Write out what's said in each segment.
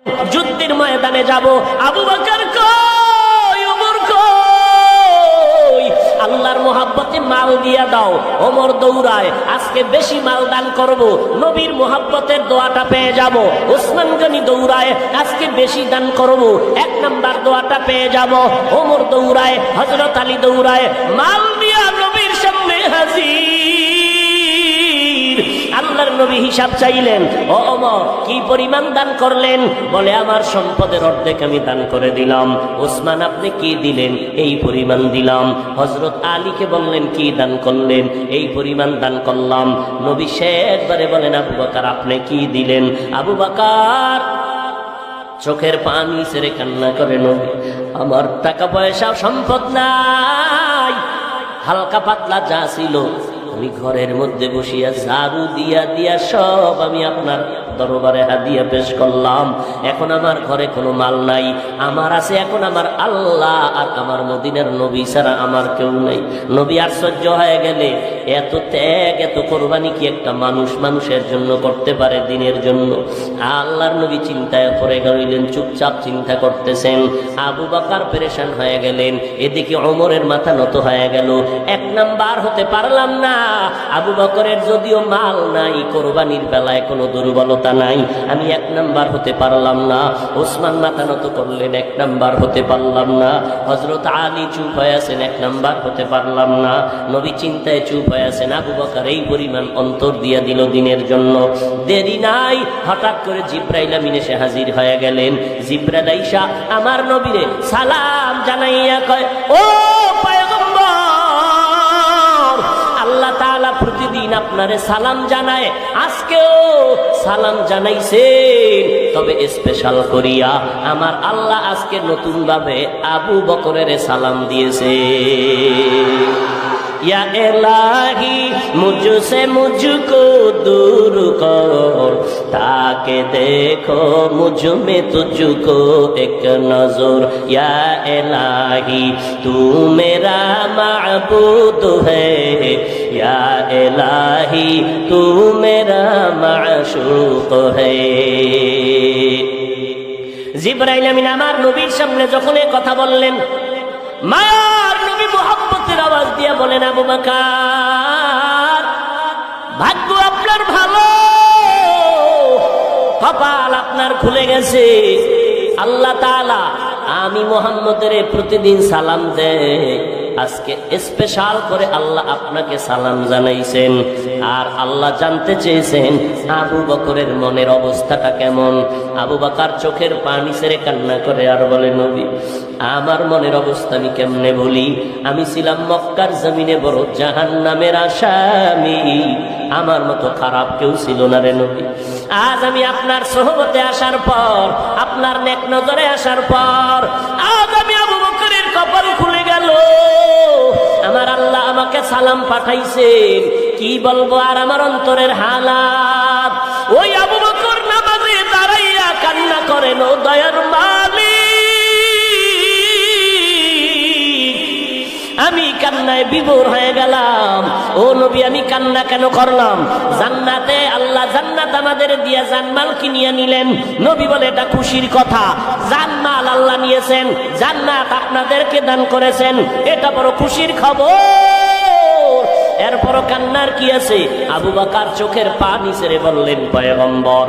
যুদ্ধের ময়দানে যাব, আবু বকর কই, ওমর কই, আল্লাহর মোহাব্বতে মাল দিয়া দাও। ওমর দৌড়ায়, আজকে বেশি মাল দান করব, নবীর মোহাব্বতের দোয়াটা পেয়ে যাব। ওসমান গনি দৌড়ায়, আজকে বেশি দান করব, 1 নাম্বার দোয়াটা পেয়ে যাব। ওমর দৌড়ায়, হযরত আলী দৌড়ায়, মাল দিয়া নবীর সামনে হাজির। আল্লাহর নবী হিসাব চাইলেন, ও ওমর কি পরিমাণ দান করলেন? বলে আমার সম্পদের অর্ধেক আমি দান করে দিলাম। ওসমান আপনি কি দিলেন? এই পরিমাণ দিলাম। হযরত আলীকে বললেন কি দান করলেন? এই পরিমাণ দান করলাম। নবী শেষবারে বলেন, আবু বকর আপনি কি দিলেন? আবু বকর চোখের পানি ছেড়ে কান্না করে, নবী আমার টাকা পয়সা সম্পদ নাই, হালকা পাতলা যা ছিল আমি ঘরের মধ্যে বসিয়া ঝাড়ু দিয়া দিয়া সব আমি আপনার দরবারে হাদিয়া পেশ করলাম। এখন আমার ঘরে কোনো মাল নাই, আমার আছে এখন আমার আল্লাহ আর আমার মদিনার নবী ছাড়া আমার কেউ নাই। নবী আশ্চর্য হয়ে গেলে, এত ত্যাগ এত কোরবানি কি একটা মানুষের জন্য করতে পারে, দিনের জন্য? আল্লাহর নবী চিন্তায় পড়ে গেলেন, চুপচাপ চিন্তা করতেছেন। আবু বকর পেরেশান হয়ে গেলেন, এদিকে ওমরের মাথা নত হয়ে গেল। 1 নাম্বার হতে পারলাম না। আবু বকরের যদিও মাল নাই, কোরবানির বেলায় কোনো দুর্বলতা নাই, আমি 1 নাম্বার হতে পারলাম না। ওসমান মাথা নত করলেন, 1 নাম্বার হতে পারলাম না। হযরত আলী চুপ হয়ে আছেন, 1 নাম্বার হতে পারলাম না। নবী চিন্তায় চুপ হয়ে আছেন। আবু বকর এই পরিমাণ অন্তর দিয়া দিল দিনের জন্য। দেরি নাই, হঠাৎ করে জিব্রাইল আমিন এসে হাজির হয়ে গেলেন। জিব্রাইল আইসা আমার নবীরে সালাম জানাইয়া কয়, ও পয়গম্বর, আল্লাহ তাআলা প্রতিদিন আপনারে সালাম জানায়, আজকেও সালাম জানাইছেন, তবে স্পেশাল করিয়া আমার আল্লাহ আজকে নতুন ভাবে আবু বকরের সালাম দিয়েছে। या इलाही मुझसे मुझको दूर कर, ताके देखो मुझ में तुझको एक नजर। या इलाही तू मेरा माबूद है, या इलाही तू मेरा माशूक है। জিবরাইল আমিন আমার নবীর সামনে যখন এই কথা বললেন, মায়ার নবী মুহাব্বতের আওয়াজ দিয়ে বলেন, আবু বকর ভাগ্য আপনার ভালো, কপাল আপনার খুলে গেছে। আল্লাহ তাআলা আমি মুহাম্মদের প্রতিদিন সালাম দেয়, আজকে স্পেশাল করে আল্লাহ আপনাকে সালাম জানাইছেন। আর আল্লাহ জানতে চেয়েছেন আবু বকরের মনের অবস্থাটা কেমন। আবু বকর চোখের পানি ছেড়ে কান্না করে আর বলে, নবী আমার মনের অবস্থা আমি কেমনে বলি? আমি ছিলাম মক্কার জমিনে বড় জাহান্নামের আসামি, আমার মতো খারাপ কেউ ছিল না রে নবী। আজ আমি আপনার সোহবতে আসার পর, আপনার নেক নজরে আসার পর, আজ আমি আবু বকরের কপাল খুলে গেল। আমার আল্লাহ আমাকে সালাম পাঠাইছেন, কি বলবো আর আমার অন্তরের হালাত। ওই আবু বকর নামাজে দাঁড়াইয়া কান্না করেন, ও দয়ার মালিক, আমি কান্নায় বিভোর হয়ে গেলাম। ও নবী আমি কান্না কেন করলাম? জান্নাতে আল্লাহ জান্নাত আমাদের দিয়া জানমাল কিনিয়ে নিলেন। নবী বলে এটা খুশির কথা, জানমাল আল্লাহ নিয়েছেন, জান্নাত আপনাদেরকে দান করেছেন, এটা বড় খুশির খবর। এরপরও কান্নার কি আছে? আবু বকর চোখের পানি ছেড়ে বললেন, পয়গম্বর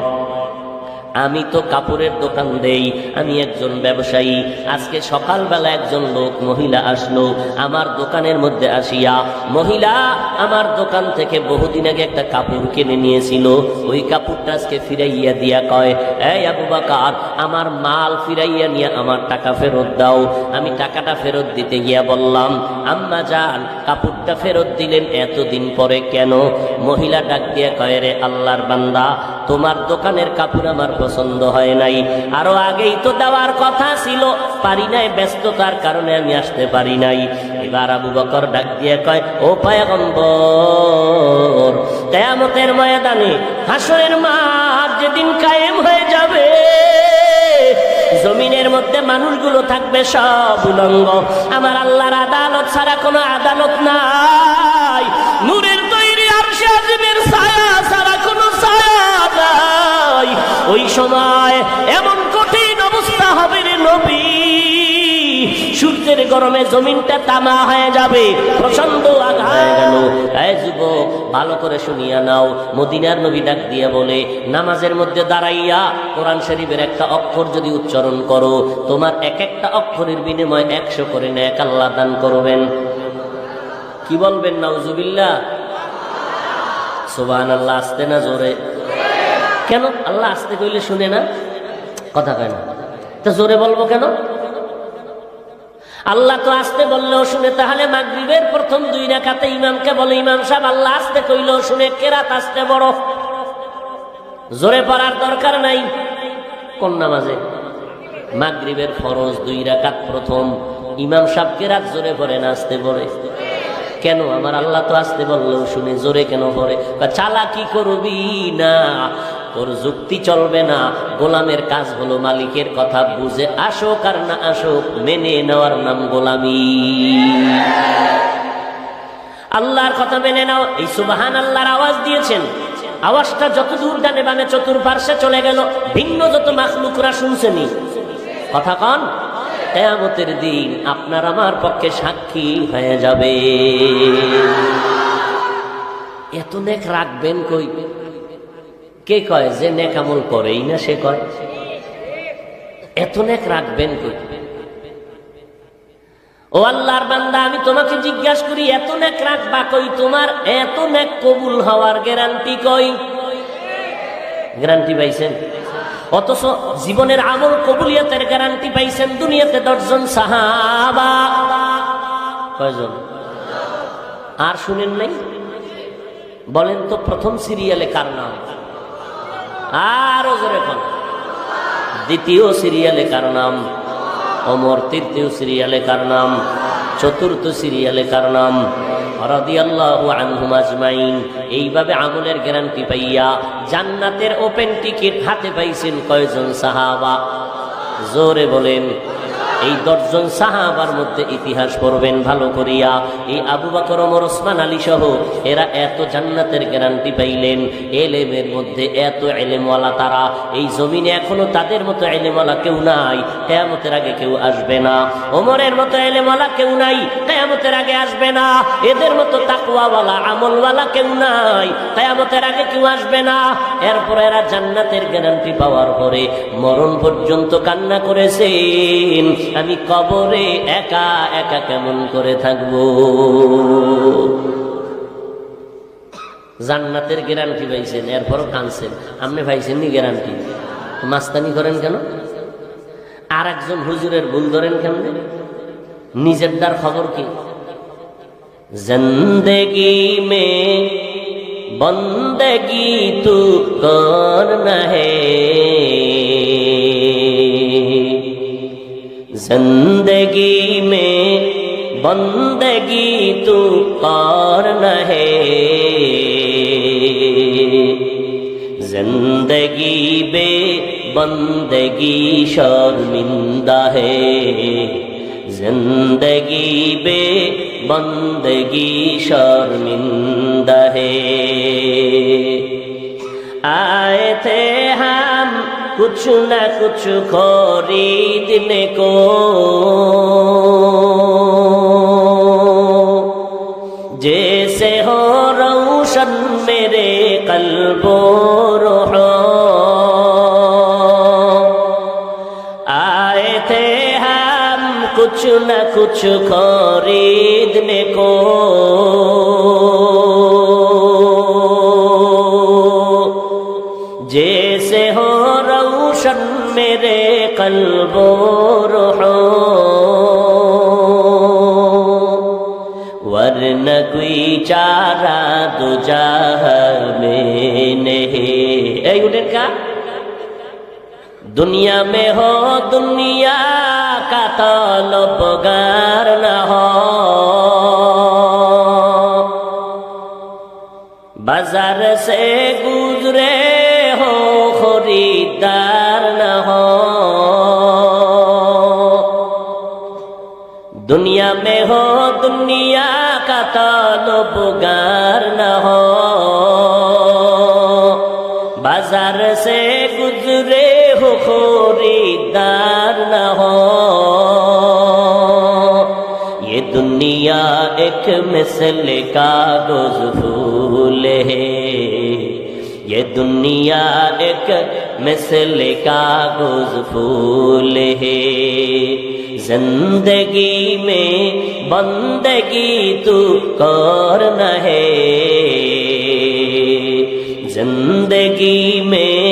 আমি তো কাপড়ের দোকান দেই, আমি একজন ব্যবসায়ী। আজকে সকালবেলা একজন লোক মহিলা আসলো আমার দোকানের মধ্যে আসিয়া, মহিলা আমার দোকান থেকে বহুদিন আগে একটা কাপড় কিনে নিয়েছিল, ওই কাপড়টা আজকে ফিরাইয়া দিয়া কয়, এই আবু বকর আমার মাল ফিরাইয়া নিয়ে আমার টাকা ফেরত দাও। আমি টাকাটা ফেরত দিতে গিয়া বললাম, আম্মা জান কাপড়টা ফেরত দিলেন এতদিন পরে কেন? মহিলা ডাক দিয়া কয়, রে আল্লাহর বান্দা, তোমার দোকানের কাপড় আমার পছন্দ হয় নাই, আরো আগেই তো দেওয়ার কথা ছিল, পারি নাই, ব্যস্ততার কারণে আমি আসতে পারি নাই। এবার আবু বকর ডাক দিয়ে কয়, ও পয়গম্বর কিয়ামতের ময়দানে হাসরের মাঠ যেদিন কায়েম হয়ে যাবে, জমিনের মধ্যে মানুষগুলো থাকবে সব উলঙ্গ, আমার আল্লাহর আদালত ছাড়া কোনো আদালত নাই, নূরের তৈরি আরশে আজিমের ছায়া ছাড়া কোনো ছায়া নাই। ওই সময় এমন গরমে জমিনটা তামা হয়ে যাবে, প্রচন্ড আঘাত হয়ে গেল। এই যুবক, ভালো করে শুনিয়া নাও। মদিনার নবী ডাক দিয়া বলে, নামাজের মধ্যে দাঁড়াইয়া কোরআন শরীফের একটা অক্ষর যদি উচ্চারণ করো, তোমার এক একটা অক্ষরের বিনিময়ে 100 করে নেক আল্লাহ দান করবেন। কি বলবেন? নাউজুবিল্লাহ, সুবহানাল্লাহ। আসতে না জোরে? কেন? আল্লাহ আসতে কইলে শুনে না, কথা কয় না, তো জোরে বলবো কেন? আল্লাহ তো আসতে বললেও শুনে। তাহলে মাগরিবের প্রথম 2 রাকাতে ইমামকে বলে, ইমাম সাহেব আল্লাহ আসতে কইলেও শুনে, কেরাত আসতে বড়, জোরে পড়ার দরকার নাই। কোন নামাজে? মাগরিবের ফরজ 2 রাকাত প্রথম, ইমাম সাহেব কেরাত জোরে পড়ে না আসতে পড়ে? কেন? আমার আল্লাহ তো আসতে বললেও শুনে, জোরে কেন পড়ে? চালাকি করবি না, তোর যুক্তি চলবে না। গোলামের কাজ হলো মালিকের কথা বুঝে আসুক আর না আসুক মেনে নেওয়ার নাম গোলামি। আল্লাহর কথা মেনে নাও। এই সুবহানাল্লাহর আওয়াজ দিয়েছেন, আওয়াজটা যত দূর ডানে বামে চতুর্পার্শ্বে চলে গেল, ভিন্ন যত মাখলুকরা শুনছেনি। কথা কন, কিয়ামতের দিন আপনার আমার পক্ষে সাক্ষী হয়ে যাবে। এত নেক রাখবেন কই? কে কয় যে নেক আমল করেই না সে কয়? এত নেক রাখবেন কই? ও আল্লাহর বান্দা, আমি তোমাকে জিজ্ঞাসা করি, এত নেক রাখবা কই? তোমার এত নেক কবুল হওয়ার গ্যারান্টি কই? গ্যারান্টি পাইছেন? অথচ জীবনের আমল কবুলিয়তের গ্যারান্টি পাইছেন দুনিয়াতে 10 জন সাহাবা। কয়জন? আর শুনেন নাই? বলেন তো প্রথম সিরিয়ালে কার নাম? আরো জোরে বলেন। দ্বিতীয় সিরিয়ালে কার নাম? ওমর। তৃতীয় সিরিয়ালে কার নাম? চতুর্থ সিরিয়ালে কার নাম? রাদিয়াল্লাহু আনহুম আজমাইন। এইভাবে আমলের গ্যারান্টি পাইয়া জান্নাতের ওপেন টিকিট হাতে পাইছেন কয়জন সাহাবা? জোরে বলেন। এই 10 জন সাহাবার মধ্যে ইতিহাস পড়বেন ভালো করিয়া। এই আবু বকর, ওমর, ওসমান, আলী সহ এরা এত জান্নাতের গ্যারান্টি পাইলেন। এলেমের মধ্যে এত এলেমওয়ালা তারা, এই জমিনে এখনো তাদের মতো এলেমওয়ালা কেউ নাই, কিয়ামতের আগে কেউ আসবে না। ওমরের মতো এলেমওয়ালা কেউ নাই, কিয়ামতের আগে আসবে না। এদের মতো তাকওয়াওয়ালা আমলওয়ালা কেউ নাই, কিয়ামতের আগে কেউ আসবে না। এরপর এরা জান্নাতের গ্যারান্টি পাওয়ার পরে মরণ পর্যন্ত কান্না করেছেন, আমি কবরে একা একা কেমন করে থাকবো। জান্নাতের গ্যারান্টি পাইছেন, এরপরও কাঁদছেন। আপনি পাইছেন নি গ্যারান্টি? মাস্তানি করেন কেন? আর একজন হুজুরের ভুল ধরেন কেমনে? নিজের দার খবর কি? জিন্দেগি মে বন্দেগি তু করনা হে, जिंदगी में बंदगी तू करना है, जिंदगी बे बंदगी शर्मिंदा है, जिंदगी बे बंदगी शर्मिंदा है। आए थे हम कुछ न कुछ खरीदने को, जैसे हो रोशन मेरे कल्बो रूह। आए थे हम कुछ न कुछ खरीदने को, जैसे हो रोशन मेरे कल्बो रूह, वरना कोई चारा दूजा में नहीं। ऐ उठेन का दुनिया में हो दुनिया का तलबगार न हो, बाजार से गुजरे हो खरीदार न हो। दुनिया में हो दुनिया का तलबगार न हो, बाजार से गुजरे हो खरीदार न हो। दुनिया एक मिसल कागज फूल है, ये दुनिया एक मिसल कागज फूल है। जिंदगी में बंदगी तू करना है, जिंदगी में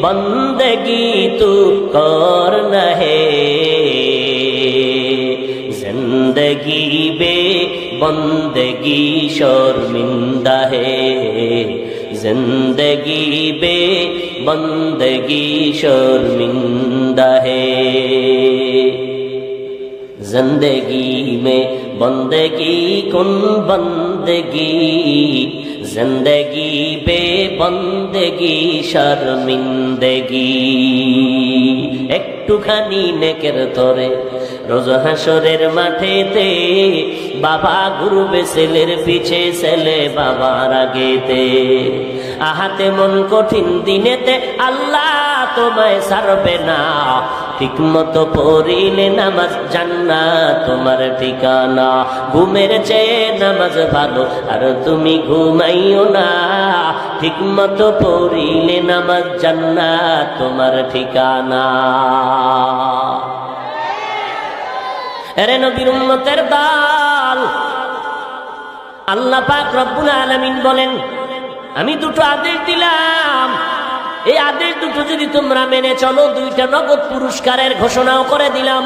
बंदगी तू करना है। जिंदगी बे बंदगी शर्मिंदा है, जिंदगी बे बंदगी शर्मिंदा है। जिंदगी में बंदगी कुन बंदगी, जिंदगी बे बंदगी शर्मिंदगी। একটুখানি নেকের তরে রোজ হাসরের মাঠেতে, বাবা ঘুরবে ছেলের পিছে, ছেলে বাবার আগেতে। আহাতে মন কঠিন দিনেতে আল্লাহ তোমায় ছাড়বে না, ঠিক মতো পড়িলে নামাজ জান্নাত তোমার ঠিকানা। ঘুমের চেয়ে নামাজ ভালো আর তুমি ঘুমাইও না, ঠিক মতো পড়িলে নামাজ জান্নাত তোমার ঠিকানা। আরে নবীর উম্মতের দল, আল্লাহ পাক রব্বুল আলামিন বলেন আমি দুটো আদেশ দিলাম, এই আদেশ দুটো যদি তোমরা মেনে চলো, দুইটা নগদ পুরস্কারের ঘোষণাও করে দিলাম।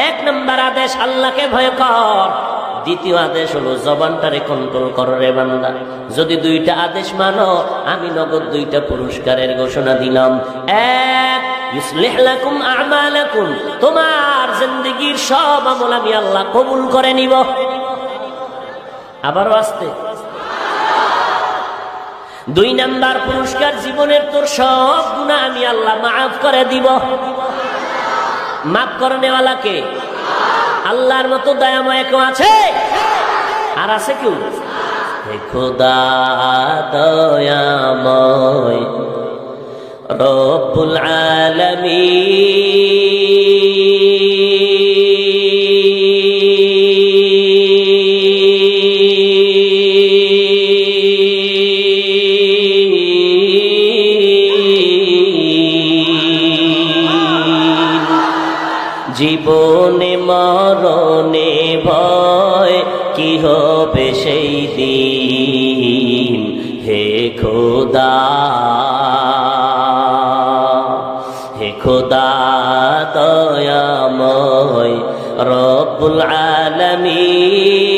এক নম্বর আদেশ আল্লাহকে ভয় কর, দ্বিতীয় আদেশ হলো জবানটারে কন্ট্রোল কর রে বান্দা। যদি দুইটা আদেশ মানো, আমি নগদ দুইটা পুরস্কারের ঘোষণা দিলাম। এক, ইউসলিহ লাকুম আমালাকুম, তোমার জিন্দেগীর সব আমল আমি আল্লাহ কবুল করে নিব। আবারও আসতে। দুই নাম্বার পুরস্কার, জীবনের তোর সব গুনাহ আমি আল্লাহ মাফ করে দিব। মাফ করনেওয়ালাকে আল্লাহর মতো দয়াময় কেউ আছে? আর আছে কেউ? হে খোদা দয়াময় রব্বুল আলামিন। জীবনে মরণে ভয় কি হবে সেই দিন, হে খোদা হে খোদা দয়াময় রব্বুল আলামিন।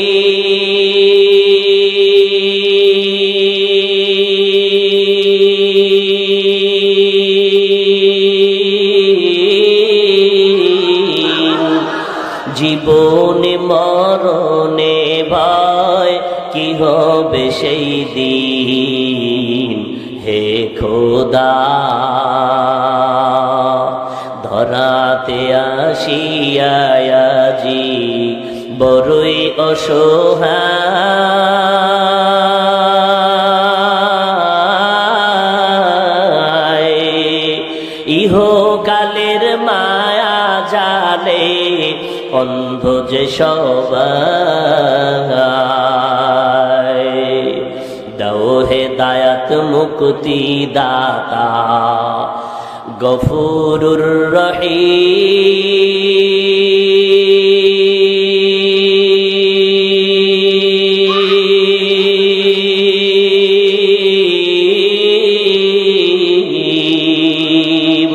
জীবনে মরণে ভয় কি হবে সেই দিন, হে খোদা ধরাতে আসিয়াজি বড়ই অসহায়। ইহকালের মায়া জালে অন্ধ যে সবাই, দাও হেদায়াত মুক্তি দাতা গফুরুর রহিম।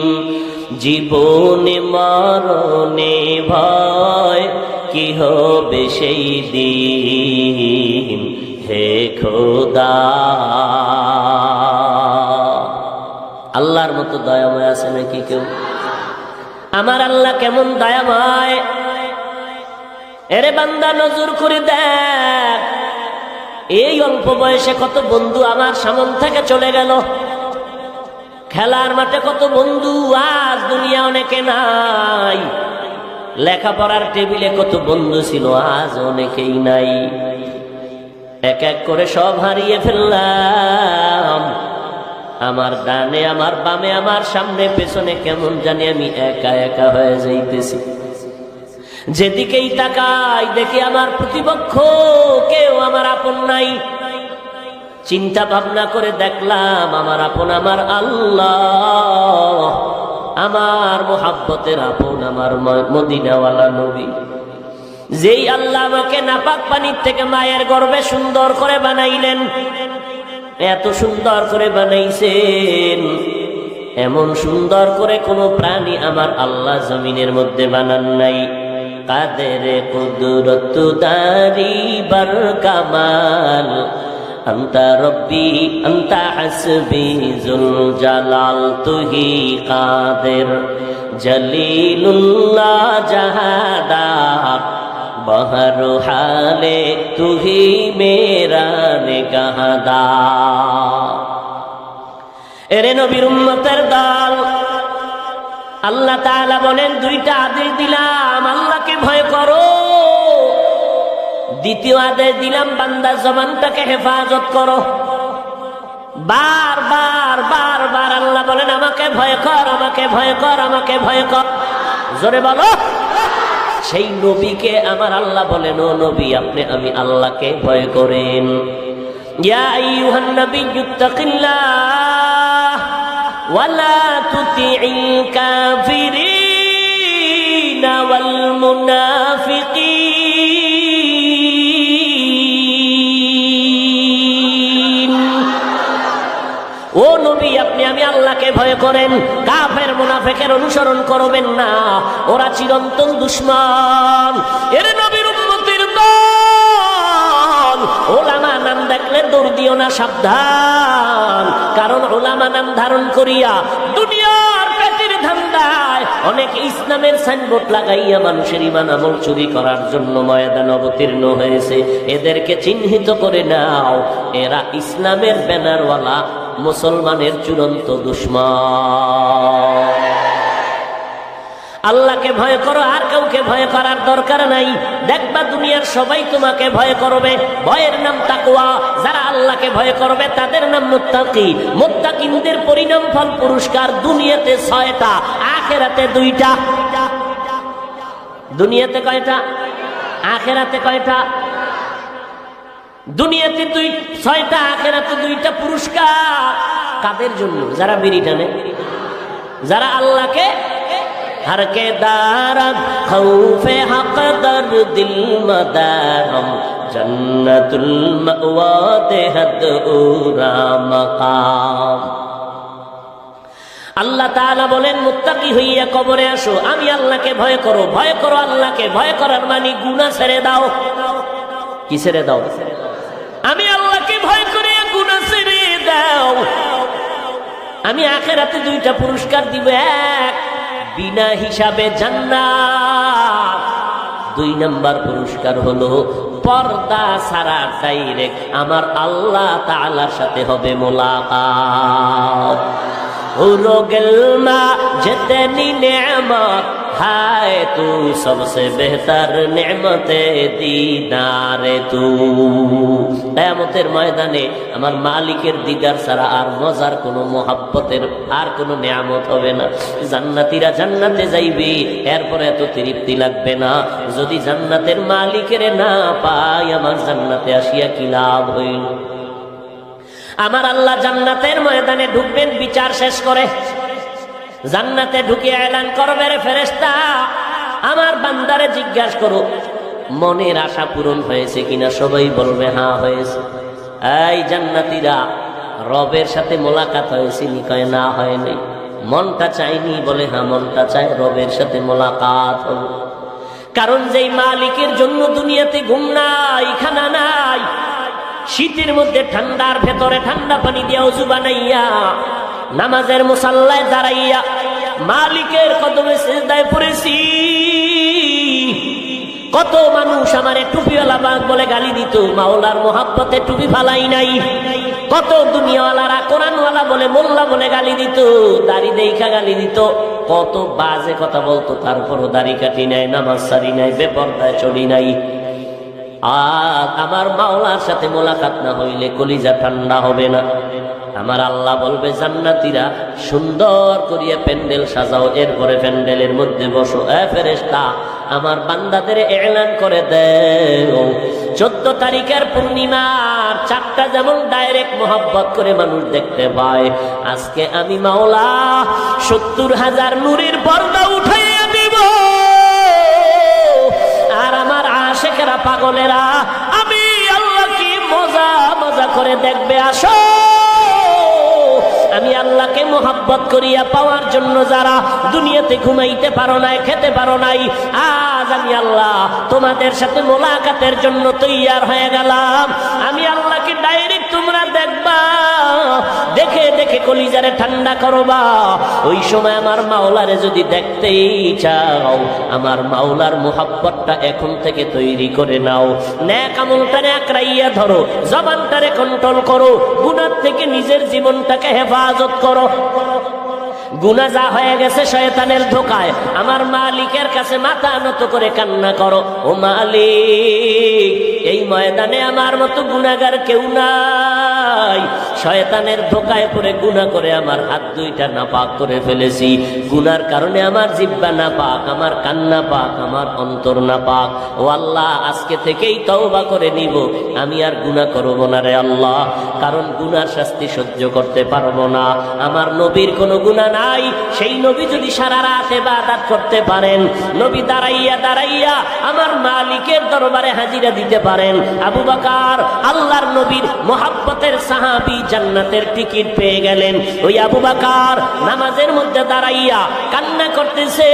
জীবনে মরণে ভয় কি হবে সেই দিন, হে খোদা। আল্লাহর মতো দয়াময় আছে নাকি কেউ? আমার আল্লাহ কেমন দয়াময়! এরে বান্দা নজর করে দেখ, এই অল্প বয়সে কত বন্ধু আমার সামন থেকে চলে গেল। খেলার মাঠে কত বন্ধু, আজ দুনিয়া অনেকে নাই। লেখাপড়ার টেবিলে কত বন্ধু ছিল, আজ অনেকেই নাই। এক এক করে সব হারিয়ে ফেললাম। আমার ডানে, আমার বামে, আমার সামনে পেছনে কেমন জানি আমি একা একা হয়ে যাইতেছি। যেদিকেই তাকাই দেখি আমার প্রতিপক্ষ কেউ আমার আপন নাই। চিন্তা ভাবনা করে দেখলাম আমার আপন আমার আল্লাহ, আমার মোহাব্বতের আপন আমার মদিনাওয়ালা নবী। যেই আল্লাহ আমাকে নাপাক পানির থেকে মায়ের গর্ভে সুন্দর করে বানাইলেন, এত সুন্দর করে বানাইছেন, এমন সুন্দর করে কোনো প্রাণী আমার আল্লাহ জমিনের মধ্যে বানান নাই। কাদের কুদরত দারি বার কামাল, আন্তা রব্বি আন্তা হাসবি জুল জালাল, তুহি কাদের জলিলুল্লাহ জাহাদার, বহর হালে তুহি মেরা নিগাহদার। এরে নবীর উম্মতের দল, আল্লাহ তাআলা বলেন দুইটা আদেশ দিলাম, আল্লাহকে ভয় করো। দ্বিতীয় আদেশ দিলাম বান্দা জবানটাকে হেফাজত করো। বারবার বারবার আল্লাহ বলেন আমাকে ভয় কর, আমাকে ভয় কর, আমাকে ভয় কর। জোরে বলো। সেই নবীকে আমার আল্লাহ বলেন, ও নবী আপনি আমি আল্লাহকে ভয় করেন। ইয়া আইয়ুহান নাবিয়্যু তাকিল্লাহ ওয়ালা তুতিইল কাফিরিনা ওয়াল মুনাফিকিন। ও নবী আপনি আমি আল্লাহকে ভয় করেন, কাফের মুনাফিকের অনুসরণ করবেন না, ওরা চিরন্তন দুশমন। এর নবীর উম্মতের দল, ওলামা নাম দেখলে দৌড় দিও না, সাবধান। কারণ ওলামা নাম ধারণ করিয়া দুনিয়ার পেটের ধান্দায় অনেক ইসলামের সাইনবোর্ড লাগাইয়া মানুষের ঈমান আমল চুরি করার জন্য ময়দান অবতীর্ণ হয়েছে। এদেরকে চিহ্নিত করে নাও, এরা ইসলামের ব্যানারওয়ালা, মুসলমানের চূড়ান্ত দুশমন। আল্লাহকে ভয় করো, আর কাউকে ভয় করার দরকার নাই। দেখবা দুনিয়ার সবাই তোমাকে ভয় করবে, ভয়ের নাম তাকওয়া। যারা আল্লাহকে ভয় করবে তাদের নাম মুত্তাকি। মুত্তাকিনদের পরিণাম ফল পুরস্কার দুনিয়াতে 6টা, আখিরাতে 2টা। দুনিয়াতে কয়টা? আখিরাতে কয়টা? দুনিয়াতে 6টা, আখিরাতে 2টা পুরস্কার। কাদের জন্য? যারা বিড়ি টানে, যারা আল্লাহকে हर के दारद खौफे हक दर दिल मदारम जन्नतुल मअवा देहद उरा मकाम। আল্লাহ তাআলা বলেন মুত্তাকি হইয়া কবরে আসো, আমি আল্লাহকে ভয় করো। ভয় করো আল্লাহকে। ভয় করার মানে গুনাহ ছেড়ে দাও। কি ছেড়ে দাও? আমি আল্লাহকে ভয় করে গুনাহ ছেড়ে দাও। আমি আখিরাতে 2টা পুরস্কার দিব। এক, বিনা হিসাবে জান্নাত। 2 নাম্বার পুরস্কার হলো পর্দা ছাড়া ডাইরেক্ট আমার আল্লাহ তাআলার সাথে হবে মোলাকাত। হুরো গেলমা জিতনি নেমত হায় তু সবসে বেহতর নেমতে দিদারে তু। কিয়ামতের ময়দানে আমার মালিকের দিদার ছাড়া আর মজার কোনো মোহাব্বতের আর কোনো নিয়ামত হবে না। জান্নাতীরা জান্নাতে যাইবে, এরপরে এত তৃপ্তি লাগবে না। যদি জান্নাতের মালিকের না পাই আমার জান্নাতে আসিয়া কি লাভ হইল? আমার আল্লাহ জান্নাতের ময়দানে ঢুকবেন বিচার শেষ করে। জান্নাতে ঢুকে এলান করবে, রে ফেরেশতা আমার বান্দারে জিজ্ঞাসা করো মনের আশা পূরণ হয়েছে কিনা। সবাই বলবে হ্যাঁ হয়েছে। এই জান্নাতীরা রবের সাথে মোলাকাত হয়েছে নি? কয় না হয় নাই। মনটা চাইনি? বলে হ্যাঁ মনটা চায়, রবের সাথে মোলাকাত হলো। কারণ যেই মালিকের জন্য দুনিয়াতে ঘুম নাই, খানা নাই, শীতের মধ্যে ঠান্ডার ভেতরে ঠান্ডা পানি দিয়া ওযু বানাইয়া নামাজের মুসাল্লায় দাঁড়াইয়া মালিকের কদমে সিজদায় পড়েছি। কত মানুষ আমারে টুপিওয়ালা বাঘ বলে গালি দিত, মাওলার মোহাব্বতে টুপি ফালাই নাই। কত দুনিয়াওয়ালারা কোরআনওয়ালা বলে মোল্লা বলে গালি দিত, দাড়ি দেইখা গালি দিত, কত বাজে কথা বলতো, তারপরও দাড়ি কাটি নাই, নামাজ সারি নাই, বেপরদায় চলি নাই। আর আমার মাওলার সাথে মোলাকাত না হইলে কলিজা ঠান্ডা হবে না। আমার আল্লাহ বলবে জান্নাতীরা সুন্দর করিয়া প্যান্ডেল সাজাও, এরপরে প্যান্ডেলের মধ্যে বসো। ফেরেশতা আমার বান্দাদের এলান করে দেও 14 তারিখের পূর্ণিমার চাঁদটা যেমন ডাইরেক্ট মোহাব্বত করে মানুষ দেখতে পায়, আজকে আমি মাওলা 70,000 নূরের পর্দা উঠাইয়া দিব, আর আমার আশিকেরা পাগলেরা আমি আল্লাহ কি মজা মজা করে দেখবে। আসো আমি আল্লাহকে মোহাব্বত করিয়া পাওয়ার জন্য যারা দুনিয়াতে ঘুমাইতে পারো নাই, খেতে পারো নাই, আজ আমি আল্লাহ তোমাদের সাথে মোলাকাতের জন্য তৈয়ার হয়ে গেলাম। আমি আল্লাহকে ডাইরেক্ট তোমরা দেখবা, দেখে দেখে কলিজারে ঠান্ডা করবা। ওই সময় আমার মাওলারে যদি দেখতেই চাও, আমার মাওলার মোহাব্বতটা এখন থেকে তৈরি করে নাও। নেক আমলটারে আঁকড়াইয়া ধরো, জবানটারে কন্ট্রোল করো, গুনাহ থেকে নিজের জীবনটাকে হেফাজত করো। গুনাহ যা হয়ে গেছে শয়তানের ধোকায়, আমার মালিকের কাছে মাথা নত করে কান্না করো, ও মালিক এই ময়দানে আমার মতো গুনাহগার কেউ নাই। শয়তানের ধোকায় পড়ে গুনাহ করে আমার হাত দুইটা নাপাক করে ফেলেছি, গুনার কারণে আমার জিহ্বা নাপাক, আমার কান নাপাক, আমার অন্তর নাপাক। ও আল্লাহ আজকে থেকেই তওবা করে নিব, আমি আর গুনাহ করব না রে আল্লাহ, কারণ গুনার শাস্তি সহ্য করতে পারবো না। আমার নবীর কোনো গুনাহ নাই, সেই নবী যদি সারা রাত ইবাদত করতে পারেন, নবী দাঁড়াইয়া দাঁড়াইয়া আমার মালিকের দরবারে হাজিরা দিতে পারেন, আবু বকর আল্লাহর নবীর মোহাব্বতের সাহাবী জান্নাতের টিকিট পেয়ে গেলেন। ওই আবু বকর নামাজের মধ্যে দাঁড়াইয়া কান্না করতেছে,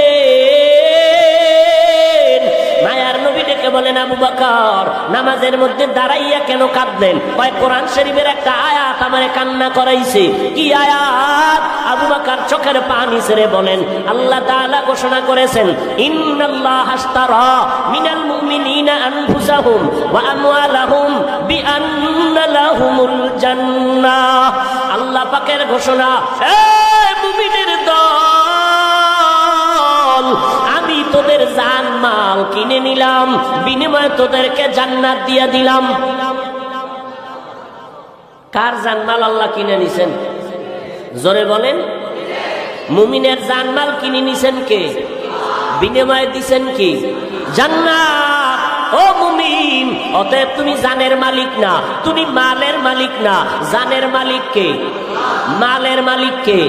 মায়ার নবী ডেকে বলেন, আবু বকর নামাজের মধ্যে দাঁড়াইয়া কেন কাঁদলেন? কয় কোরআন শরীফের একটা আয়াত আমারে কান্না করাইছে। কি আয়াত? আবু বকর চোখের পানি ছেড়ে বলেন, আল্লাহ তাআলা ঘোষণা করেছেন, ইন্নাল্লাহা আশতারা মিনাল মুমিনিনা আনফুসাহুম ওয়া আমওয়ালাহুম বিআন্না লাহুমুল জান্নাহ। আল্লাহ পাকের ঘোষণা, এই মুমিনের দল, আমি তোদের জান মাল কিনে নিলাম, বিনিময়ে তোদেরকে জান্নাত দিয়ে দিলাম। কার জানমাল আল্লাহ কিনে নিছেন? জোরে বলেন। মুমিনের জানমাল কিনে নিছেন কে? বিনিময়ে দিছেন কি? জান্নাত। ও মুমিন, অতএব তুমি জানের মালিক না, তুমি মালের মালিক না, জানের মালিক কে? মালের মালিক কে?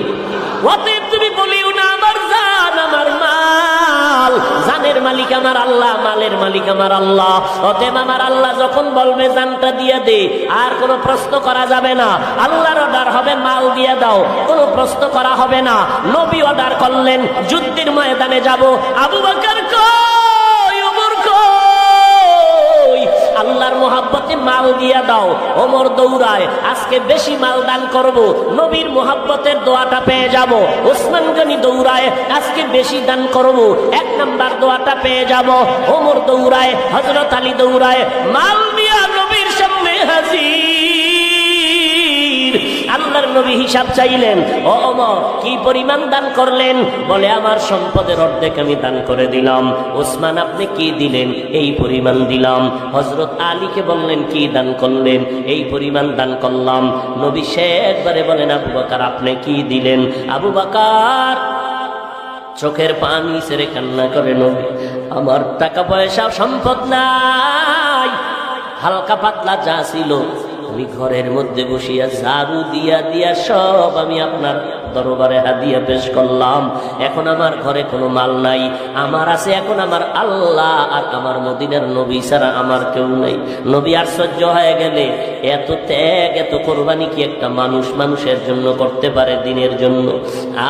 অতএব তুমি বলিও না আমার জান আমার মাল, জানের মালিক আমার আল্লাহ, মালের মালিক আমার আল্লাহ। অতএব আমার আল্লাহ যখন বলবে জানটা দিয়ে দে, আর কোনো প্রশ্ন করা যাবে না। আল্লাহর অর্ডার হবে মাল দিয়ে দাও, কোনো প্রশ্ন করা হবে না। নবী অর্ডার করলেন যুদ্ধের ময়দানে যাব, আবু বকর কই, ওমর কই, আল্লাহর মোহাব্বতে মাল দিয়া দাও। ওমর দৌড়ায়, আজকে বেশি মাল দান করব, নবীর মোহাব্বতের দোয়াটা পেয়ে যাব। ওসমান গনি দৌড়ায়, আজকে বেশি দান করব, 1 নাম্বার দোয়াটা পেয়ে যাব। ওমর দৌড়ায়, হযরত আলী দৌড়ায়, মাল দিয়া নবীর সামনে হাজির। আল্লাহর নবী হিসাব চাইলেন, ও ওমর কি পরিমাণ দান করলেন? বলে আমার সম্পদের অর্ধেক আমি দান করে দিলাম। ওসমান আপনি কি দিলেন? এই পরিমাণ দিলাম। হযরত আলীকে বললেন কি দান করলেন? এই পরিমাণ দান করলাম। নবী শেষবারে বলেন, আবু বকর আপনি কি দিলেন? আবু বকর চোখের পানি ছেড়ে কান্না করে, নবী আমার টাকা পয়সা সম্পদ নাই, হালকা পাতলা যা ছিল আমি ঘরের মধ্যে বসিয়া ঝাড়ু দিয়া দিয়া সব আমি আপনার দরবারে হাদিয়া পেশ করলাম। এখন আমার ঘরে কোনো মাল নাই, আমার আছে এখন আমার আল্লাহ আর আমার মদিনার নবী ছাড়া আমার কেউ নাই। নবী আশ্চর্য হয়ে গেলে, এত ত্যাগ এত কোরবানি কি একটা মানুষ মানুষের জন্য করতে পারে, দিনের জন্য?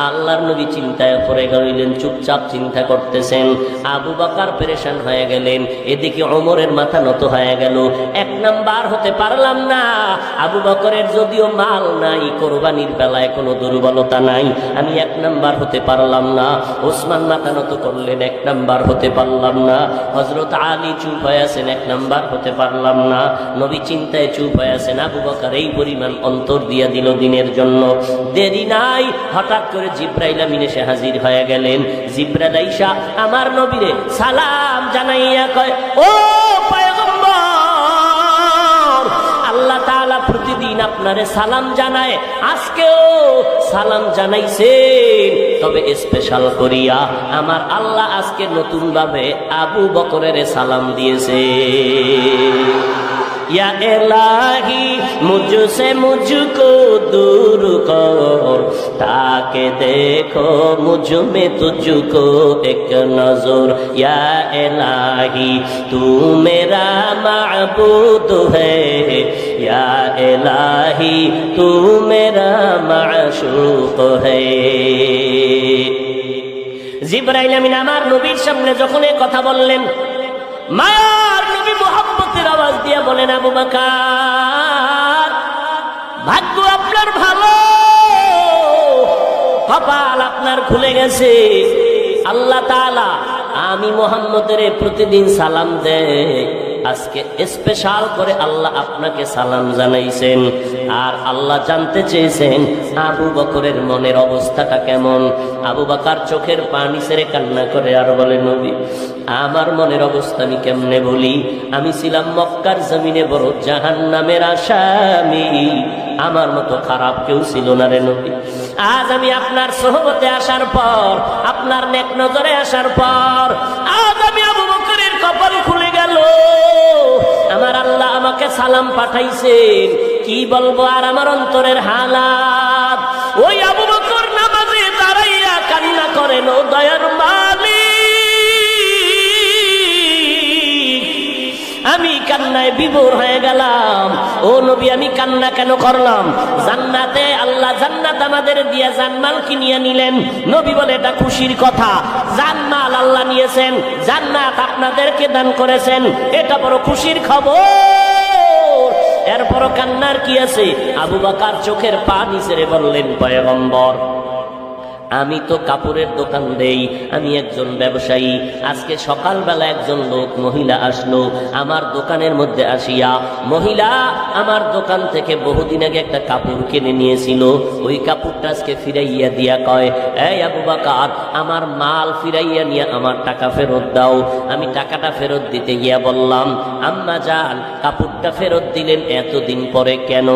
আল্লাহর নবী চিন্তায় পড়ে গেলেন, চুপচাপ চিন্তা করতেছেন। আবু বকর পেরেশান হয়ে গেলেন, এদিকে ওমরের মাথা নত হয়ে গেল। 1 নাম্বার হতে পারলাম না। আবু বকরের যদিও মাল নাই, কোরবানির বেলায় কোনো দুর্বলতা নাই, আমি 1 নাম্বার হতে পারলাম না। ওসমান মাথা নত করলেন, 1 নাম্বার হতে পারলাম না। হযরত আলী চুপ হয়ে আছেন, 1 নাম্বার হতে পারলাম না। নবী চিন্তায় চুপ হয়ে আছেন। আবু বকর এই পরিমাণ অন্তর দিয়া দিল দিনের জন্য। দেরি নাই, হঠাৎ করে জিব্রাইল আমিন এসে হাজির হয়ে গেলেন। জিব্রাইল আইসা আমার নবীরে সালাম জানাইয়া কয়, ও পয়গম্বর, আল্লাহ তাআলা প্রতিদিন আপনারে সালাম জানায়, আজকেও সালাম জানাইছেন। তবে স্পেশাল করিয়া আমার আল্লাহ আজকে নতুন ভাবে আবু বকরের সালাম দিয়েছে। या इलाही मुझसे मुझको दूर कर ताके देखो मुझ में तुझको एक नजर। या इलाही तू मेरा माबूद है, या इलाही तू मेरा माशूक है। জিবরাইল আমিন আমার নবীর সামনে যখন এই কথা বললেন, মায়ার নবী মুহাম্মদের আওয়াজ দিয়ে বলেন, আবু বকর ভাগ্য আপনার ভালো, কপাল আপনার খুলে গেছে। আল্লাহ তাআলা আমি মুহাম্মদের প্রতিদিন সালাম দেয়, আজকে স্পেশাল করে আল্লাহ আপনাকে সালাম জানাইছেন। আর আল্লাহ জানতে চেয়েছেন আবু বকরের মনের অবস্থাটা কেমন। আবু বকর চোখের পানি ছেড়ে কান্না করে আর বলে, নবী আমার মনের অবস্থা আমি কেমনে বলি? আমি ছিলাম মক্কার জমিনে বড় জাহান্নামের আসামি, আমার মতো খারাপ কেউ ছিল না রে নবী। আজ আমি আপনার সোহবতে আসার পর, আপনার নেক নজরে আসার পর আজ আমি আবু বকরের কপাল খুলে গেল। আমার আল্লাহ আমাকে সালাম পাঠাইছেন, কি বলবো আর আমার অন্তরের হালাত। ওই আবু বকর নামাজে দাঁড়াইয়া কান্না করেন, ও দয়ার মালিক আমি কান্নায় বিভোর হয়ে গেলাম। ও নবী আমি কান্না কেন করলাম? জান্নাতে আল্লাহ জান্নাত আমাদের দিয়া জানমাল কিনিয়ে নিলেন। নবী বলে এটা খুশির কথা, জানমাল আল্লাহ নিয়েছেন, জান্নাত আপনাদেরকে দান করেছেন, এটা বড় খুশির খবর। এরপরও কান্নার কি আছে? আবু বকর চোখের পানি ছেড়ে বললেন, পয়গম্বর আমি তো কাপড়ের দোকান দেই, আমি একজন ব্যবসায়ী। আজকে সকালবেলা একজন লোক মহিলা আসলো আমার দোকানের মধ্যে আসিয়া, মহিলা আমার দোকান থেকে বহুদিন আগে একটা কাপড় কিনে নিয়েছিল, ওই কাপড়টা আজকে ফিরাইয়া দিয়া কয়, এই আবু বকর আমার মাল ফিরাইয়া নিয়ে আমার টাকা ফেরত দাও। আমি টাকাটা ফেরত দিতে গিয়া বললাম, আম্মা জান কাপড়টা ফেরত দিলেন এতদিন পরে কেন?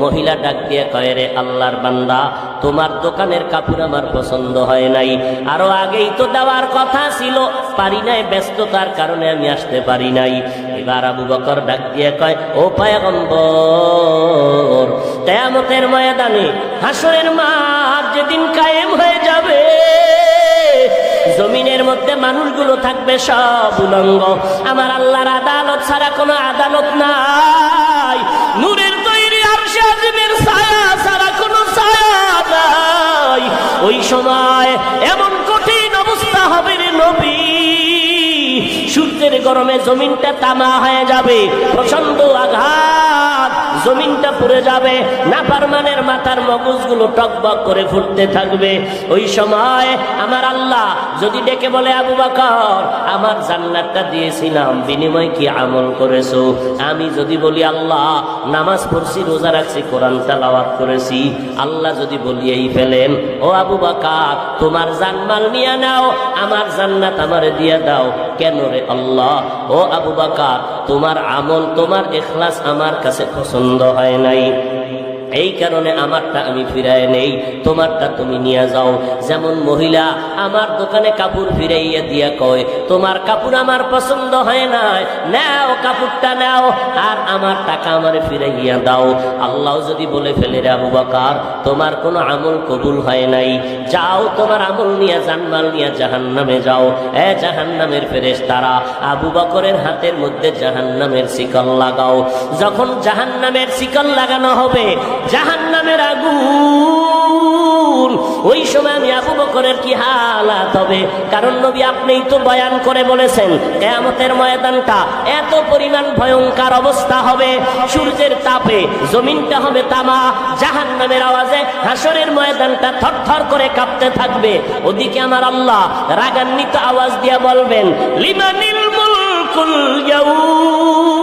মহিলা ডাক দিয়া কয়, রে আল্লাহর বান্দা তোমার দোকানের কাপড় আমার পছন্দ হয় নাই, আরো আগেই তো দেওয়ার কথা ছিল, পারি নাই, ব্যস্ততার কারণে আমি আসতে পারি নাই। এবার আবু বকর ডাক দিয়ে কয়, ও পয়গম্বর কিয়ামতের ময়দানে হাসরের মাঠ যেদিন কায়েম হয়ে যাবে, জমিনের মধ্যে মানুষগুলো থাকবে সব উলঙ্গ, আমার আল্লাহর আদালত ছাড়া কোনো আদালত নাই, নূরের তৈরি আরশে আজিমের ছায়া ছাড়া কোনো ছায়া নাই। ওই সময় এমন কঠিন অবস্থা হবে রে নবী, সূর্যের গরমে জমিনটা তামা হয়ে যাবে, প্রচন্ড আঘাত, জমিনটা পুড়ে যাবে, নাফরমানের মাথার মগজগুলো টকবক করে ফুটতে থাকবে। ওই সময় আমার আল্লাহ যদি ডেকে বলে, আবু বকর আমার জান্নাতটা দিয়েছিলাম, বিনিময় কি আমল করেছো? আমি যদি বলি আল্লাহ নামাজ পড়ছি, রোজা রাখছি, কোরআন তেলাওয়াত করেছি, আল্লাহ যদি বলিয়েই ফেলেন, ও আবু বকর তোমার জানমাল নিয়ে নাও, আমার জান্নাত আমারে দিয়ে দাও, কেন রে আল্লাহ? ও আবু বকর তোমার আমল, তোমার ইখলাস আমার কাছে পছন্দ হয় নাই, এই কারণে আমারটা আমি ফিরায় নেই, তোমারটা তুমি নিয়ে যাও। যেমন মহিলা আমার দোকানে কাপড় ফিরাইয়া দিয়া কয়, তোমার কাপড় আমার পছন্দ হয় নাই, নাও কাপড়টা নাও, আর আমার টাকা আমার ফিরাইয়া দাও। আল্লাহ যদি বলে ফেলে, রে আবু বকর তোমার কোনো আমল কবুল হয় নাই, যাও তোমার আমল নিয়ে জানমাল নিয়ে জাহান্নামে যাও। এ জাহান্নামের ফেরেশতারা আবু বকরের হাতের মধ্যে জাহান্নামের শিকল লাগাও। যখন জাহান্নামের শিকল লাগানো হবে, জাহান্নামের আগুন, ওই সময় আমি আবু বকরের কি হালাত হবে? কারণ নবী আপনিই তো বয়ান করে বলেছেন কিয়ামতের ময়দানটা এত পরিমাণ ভয়ঙ্কর অবস্থা হবে, সূর্যের তাপে জমিনটা হবে তামা, জাহান্নামের আওয়াজে হাসরের ময়দানটা থরথর করে কাঁপতে থাকবে। ওদিকে আমার আল্লাহ রাগান্বিত আওয়াজ দিয়ে বলবেন, লিমানিল মুলকুল ইয়াউম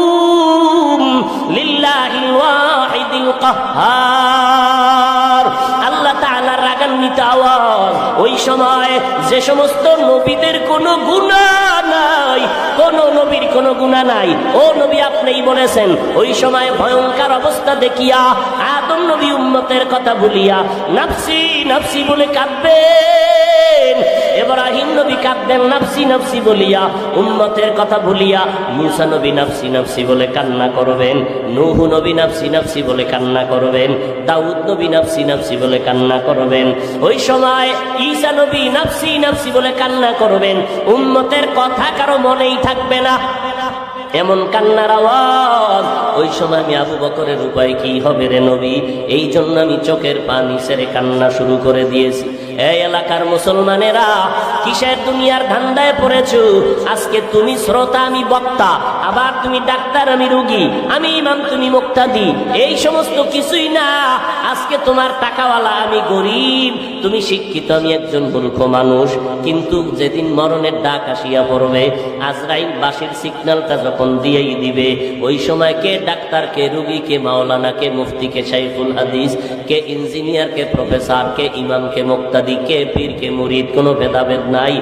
লিল্লাহিল ওয়াহিদিল কাহ্হার। আল্লাহ তাআলার রাগান্বিত আওয়াজ। ওই সময় যে সমস্ত নবীদের কোনো গুনাহ নাই, কোন নবীর কোনো গুনাহ নাই, ও নবী আপনিই বলেছেন ওই সময় ভয়ঙ্কর অবস্থা দেখিয়া আদম নবী উম্মতের কথা ভুলিয়া নাফসি নাফসি বলে কাঁদবে। ইব্রাহিম নবী কাঁদবেন নাফসি নাফসি বলিয়া, উম্মতের কথা ভুলিয়া। মুসা নবী নাফসি নাফসি বলে কান্না করবেন, নূহ নবী নাফসি নাফসি বলে কান্না করবেন, দাউদ নবী নাফসি নাফসি বলে কান্না করবেন। ওই সময় ঈসা নবী নাফসি নাফসি বলে কান্না করবেন, উম্মতের কথা কারো মনেই থাকবে না, এমন কান্নার আওয়াজ। ওই সময় আমি আবু বকরের উপায় কি হবে রে নবী, এই জন্য আমি চোখের পানি ছেড়ে কান্না শুরু করে দিয়েছি। এই এলাকার মুসলমানেরা, কিসের দুনিয়ার ধান্দায় পড়েছো? আজকে তুমি শ্রোতা, আমি বক্তা, আবার তুমি ডাক্তার, আমি রোগী, আমি ইমাম, তুমি মুক্তাদি, এই সমস্ত কিছুই না। আজকে তোমার টাকাওয়ালা, আমি গরিব, তুমি শিক্ষিত, আমি একজন মূর্খ মানুষ। কিন্তু যেদিন মরণের ডাক আসিয়া পড়বে, আজরাইল বাঁশির সিগন্যালটা যখন দিয়েই দিবে, ওই সময় কে ডাক্তার, কে রোগী, কে মাওলানা, কে মুফতি, কে শাইখুল হাদিস, কে ইঞ্জিনিয়ার, কে প্রফেসর, কে ইমাম, কে মুক্তাদি, কে পীর, কে মুরিদ, কোনো ভেদাভেদ নাই।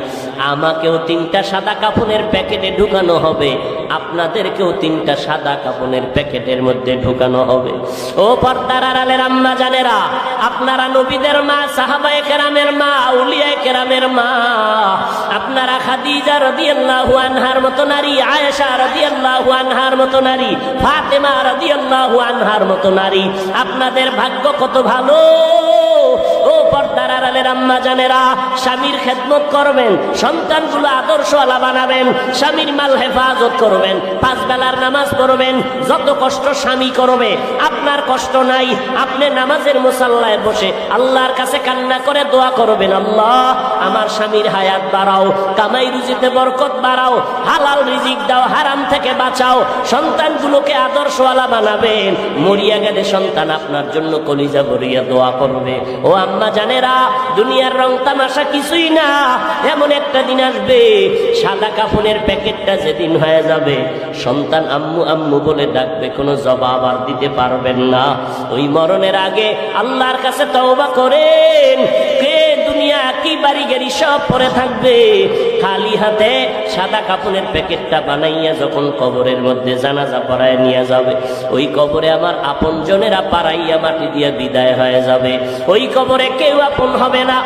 আমাকেও 3টা সাদা কাফনের প্যাকেটে ঢুকানো হবে, আপনাদেরকেও 3টা সাদা কাফনের প্যাকেটের মধ্যে ঢুকানো হবে। ও পর্দার আড়ালের আম্মা জানেরা, আপনারা নবীদের মা, সাহাবায়ে কেরামের মা, আউলিয়ায়ে কেরামের মা, আপনারা খাদিজা রাদিয়াল্লাহু আনহার মতো নারী, আয়েশা রাদিয়াল্লাহু আনহার মতো নারী, ফাতেমা রাদিয়াল্লাহু আনহার মতো নারী, আপনাদের ভাগ্য কত ভালো। ও পর্দার আড়ালের আম্মা জানেরা, স্বামীর খেদমত করবেন, সন্তানগুলো আদর্শওয়ালা বানাবেন, স্বামীর মাল হেফাজত করবেন, 5 বেলার নামাজ পড়বেন। যত কষ্ট স্বামী করবে, আপনার কষ্ট নাই। আপনি নামাজের মুসাল্লায় বসে আল্লাহর কাছে কান্না করে দোয়া করবেন, আল্লাহ আমার স্বামীর হায়াত বাড়াও, কামাই রুজিতে বরকত বাড়াও, হালাল রিজিক দাও, হারাম থেকে বাঁচাও। সন্তানগুলোকে আদর্শওয়ালা বানাবেন। মরিয়া গেলে সন্তান আপনার জন্য কলিজা ভরিয়া দোয়া করবে। ও আম্মা জানেরা, দুনিয়ার রং তামাশা কিছুই না। এমন একটা দিন আসবে, সাদা কাফনের প্যাকেটটা যেদিন হয়ে যাবে, সন্তান আম্মু আম্মু বলে ডাকবে, কোনো জবাব আর দিতে পারবেন না। ওই মরণের আগে আল্লাহর কাছে তওবা করেন। কে দুনিয়া কি বাড়ি গাড়ি সব পরে থাকবে, খালি হাতে সাদা কাফনের প্যাকেটটা বানাইয়া যখন কবরের মধ্যে জানাজা পড়ায় নিয়ে যাবে, ওই কবরে আমার আপনজনেরা পাড়াইয়া মাটি দিয়ে বিদায় হয়ে যাবে। ওই কবরে কেউ আপন হবে না।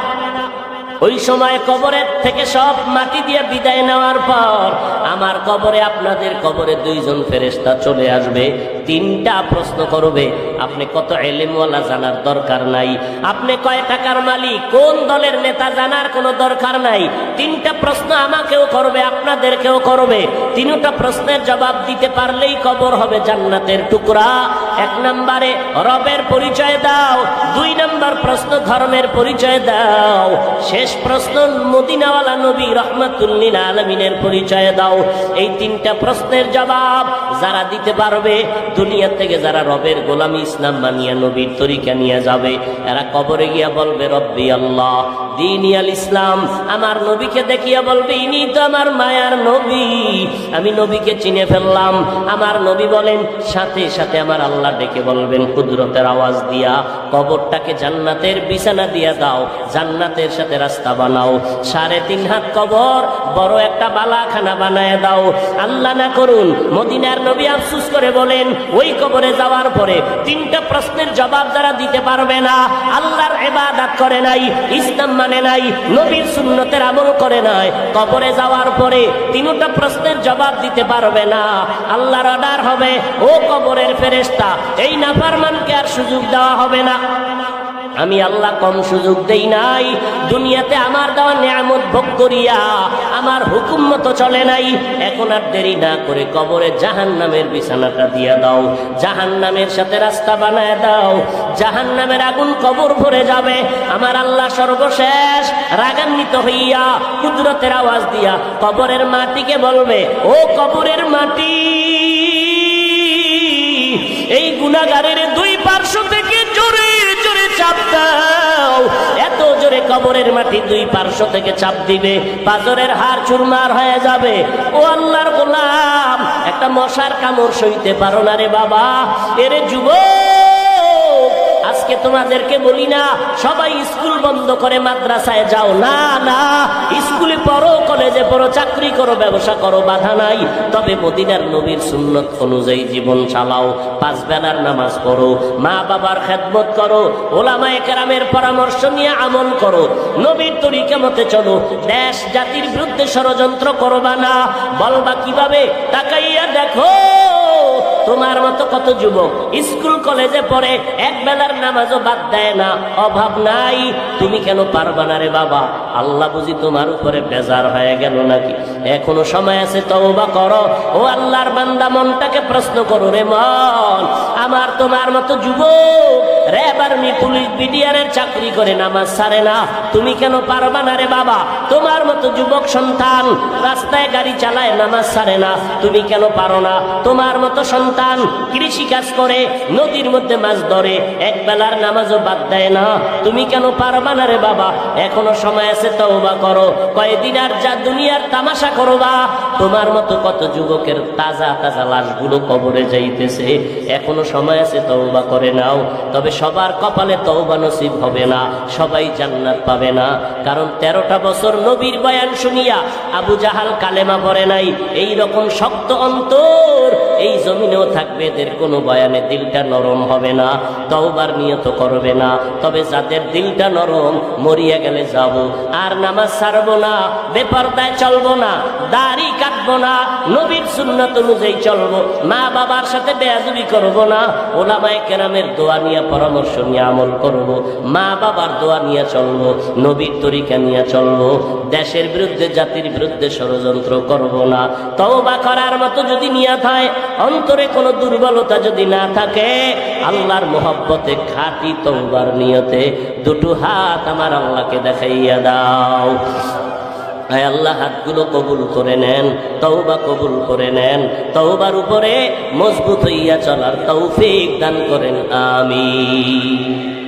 ওই সময় কবরের থেকে সব মাটি দিয়ে বিদায় নেওয়ার পর আমার কবরে, আপনাদের কবরে 2 জন ফেরেশতা চলে আসবে। 3টা প্রশ্ন করবে। আপনি কত এলেমওয়ালা জানার দরকার নাই, আপনি কয় টাকার মালিক, কোন দলের নেতা জানার কোনো দরকার নাই। 3টা প্রশ্ন আমাকেও করবে, আপনাদেরকেও করবে। 3টা প্রশ্নের জবাব দিতে পারলেই কবর হবে জান্নাতের টুকরা। 1 নম্বরে রবের পরিচয় দাও, 2 নম্বর প্রশ্ন ধর্মের পরিচয় দাও, শেষ প্রশ্ন মদিনাওয়ালা নবী রাহমাতুল লিল আলামিনের পরিচয় দাও। এই 3টা প্রশ্নের জবাব যারা দিতে পারবে, দুনিয়া থেকে যারা রবের গোলামি ইসলাম মানিয়া নবীর তরিকা নিয়ে যাবে, এরা কবরে গিয়া বলবে রব্বি আল্লাহ দীনি আল ইসলাম। আমার নবীকে দেখিয়া বলবে, ইনি তো আমার মায়ার নবী, আমি নবীকে চিনে ফেললাম। আমার নবী বলেন, সাথে সাথে আমার আল্লাহ ডেকে বলবেন কুদরতের আওয়াজ দিয়া, কবরটাকে জান্নাতের বিছানা দিয়া দাও, জান্নাতের সাথে রাস্তা বানাও, 3.5 হাত কবর বড় একটা বালাখানা বানায় দাও। আল্লাহ না করুন, মদিনার নবী আফসোস করে বলেন, ওই কবরে যাওয়ার পরে 3টা প্রশ্নের জবাব যারা দিতে পারবে না, আল্লাহর ইবাদত করে নাই, ইসলাম মানে নাই, নবীর সুন্নতের আমল করে নাই, কবরে যাওয়ার পরে 3টা প্রশ্নের জবাব দিতে পারবে না, আল্লাহর অর্ডার হবে, ও কবরের ফেরেশতা, এই নাফরমানকে আর সুযোগ দেওয়া হবে না। আমি আল্লাহ কম সুযোগ দেই নাই। দুনিয়াতে আমার দেওয়া নিয়ামত ভোগ করিয়া আমার হুকুম মতো চলে নাই। এখন আর দেরি না করে কবরে জাহান্নামের বিছানাটা দিয়া দাও, জাহান্নামের সাথে রাস্তা বানায় দাও, জাহান্নামের আগুন কবর ভরে যাবে। আমার আল্লাহ সর্বশেষ রাগান্বিত হইয়া কুদরতের আওয়াজ দিয়া কবরের মাটিকে বলবে, ও কবরের মাটি, এই গুনাহগারের 2 পার্শ্ব থেকে জোরে জোরে চাপ দাও। এত জোরে কবরের মাটি 2 পার্শ্ব থেকে চাপ দিবে, পাজরের হাড় চুরমার হয়ে যাবে। ও আল্লাহর গোলাম, একটা মশার কামড় সইতে পারো না রে বাবা, এরে যুবক, আজকে তোমাদেরকে বলি না সবাই স্কুল বন্ধ করে মাদ্রাসায় যাও, না না, স্কুলে পড়ো, কলেজে পড়ো, চাকরি করো, ব্যবসা করো, বাধা নাই। তবে মদিনার নবীর সুন্নত অনুযায়ী জীবন চালাও, 5 বেলার নামাজ পড়ো, মা বাবার খেদমত করো, ওলামায়ে কেরামের পরামর্শ নিয়ে আমল করো, নবীর তরিকা মতে চলো। দেশ জাতির বিরুদ্ধে ষড়যন্ত্র করবা না। বলবা কিভাবে? তাকাইয়া দেখো তোমার মতো কত যুবক স্কুল কলেজে পড়ে, 1 বেলার নামাজও বাদ দেয় না, অভাব নাই। তুমি কেন পারবা না রে বাবা? আল্লাহ বুঝি তোমার উপরে বেজার হয়ে গেল নাকি? এখনো সময় আছে, তওবা করো। ও আল্লাহর বান্দা, মনটাকে প্রশ্ন করো রে মন, আমার তোমার মতো যুবক র্যাব আর্মি পুলিশ বিডিআরের চাকরি করে নামাজ ছাড়ে না, তুমি কেন পারবা না রে বাবা? তোমার মতো যুবক সন্তান রাস্তায় গাড়ি চালায়, নামাজ ছাড়ে না, তুমি কেন পারো না? তোমার মতো সন্তান কৃষি কাজ করে, নদীর মধ্যে মাছ ধরে, 1 বেলার নামাজও বাদ দেয় না, তুমি কেন পারবা না রে বাবা? এখনো সময় আছে, তওবা করো। কয়দিন আর যা দুনিয়ার তামাশা করবা? তোমার মতো কত যুবকের তাজা তাজা লাশগুলো কবরে যাইতেছে, এখনো সময় আছে, তওবা করে নাও। তবে সবার কপালে তওবা নসিব হবে না, সবাই জান্নাত পাবে না। কারণ 13টা বছর নবীর বয়ান শুনিয়া আবু জাহাল কালেমা পড়ে নাই। এই রকম শক্ত অন্তর এই জমিনেও থাকবে, এদের কোনো বয়ানে দিলটা নরম হবে না, তওবার নিয়ত করবে না। তবে যাদের দিলটা নরম, মরিয়া গেলে যাব, আর নামাজ ছাড়বো না, বেপরদায় চলবো না, দাড়ি কাটবো না, নবীর সুন্নাত অনুযায়ী চলবো, মা বাবার সাথে বেয়াদবি করবো না, ওলামায়ে কেরামের দোয়া নিয়ে পরামর্শ নিয়ে আমল করবো, মা বাবার দোয়া নিয়ে চলবো, নবীর তরিকা নিয়ে চলবো, দেশের বিরুদ্ধে জাতির বিরুদ্ধে ষড়যন্ত্র করবো না। তওবা করার মতো যদি নিয়ত হয়, অন্তরে কোনো দুর্বলতা যদি না থাকে, আল্লাহর মোহব্বতে খাঁটি তওবার নিয়তে 2টো হাত আমার আল্লাহকে দেখাইয়া দাও। আয় আল্লাহ, হাতগুলো কবুল করে নেন, তওবা কবুল করে নেন, তওবার উপরে মজবুত হইয়া চলার তৌফিক দান করেন, আমিন।